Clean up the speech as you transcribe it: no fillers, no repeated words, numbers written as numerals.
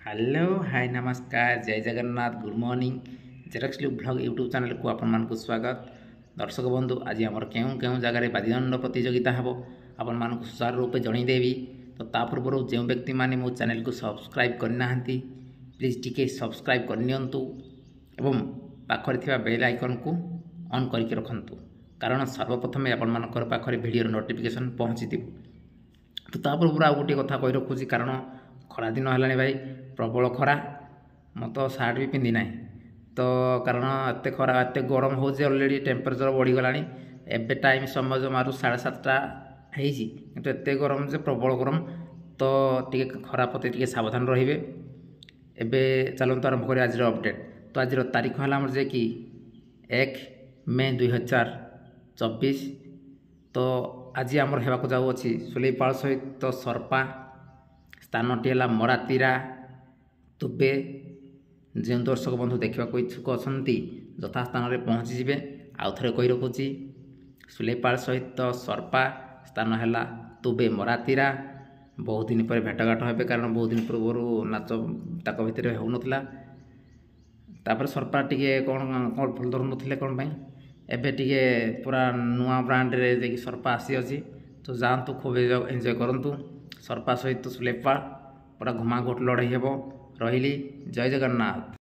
Hello hi नमस्कार जय Jagannath good morning Xerox look blog YouTube channel को आपण मानक स्वागत। दर्शक बंधु आज आमर केउं केउं जगार बादीदंड प्रतियोगिता हे आपण मानक सुचारू रूपे जनईदेवी। तो ता पूर्व जो व्यक्ति माने मो चैनल को सब्सक्राइब करना प्लीज टिके सब्सक्राइब करनियंतु एवं पाखरे थिबा बेल आइकन को ऑन करके रखंतु कारण सर्वप्रथमे आपण मानकर पाखरे वीडियो नोटिफिकेशन पहुँची। तो ता पूर्व आ गोटे कथा कहि रखुची कारण खरा दिन है भाई प्रबल खरा मत तो सार्ट भी पिंधि ना तो कारण एत खरा एत गरम हो अलरेडी टेम्परेचर बढ़ीगला एबे टाइम समय जमारू 7:30 किंतु एत गरम जे प्रबल गरम तो टी खरा प्रति टी सावधान रे। एबे चलते आरंभ करें आज अपडेट। तो आज तारीख है जे कि 1 मे 2024। तो आज आमर होगा जाऊँगी सुलेपाल सहित सरपा स्थानटी है मरातीरा तुबे। जो दर्शक बंधु देखा इच्छुक अच्छा यथा स्थान में पहुँचीजे आउ थे कही रखुची सुलेपाल सहित सरपा स्थान है तुबे मरातीरा। बहुत दिन पर भेटघाट हे कारण बहुत दिन पूर्व नाच ताक भितर हो नापर सरपा टे कौन कल फल धरू ना कौन पाई एबे टे पूरा नुआ ब्रांड रे सरपा आसी अच्छी। तो जातु खूब एंजॉय करूँ सरपा सहित सुलेपाल पूरा घुमा घोट लड़ाई हे रही। जय जगन्नाथ।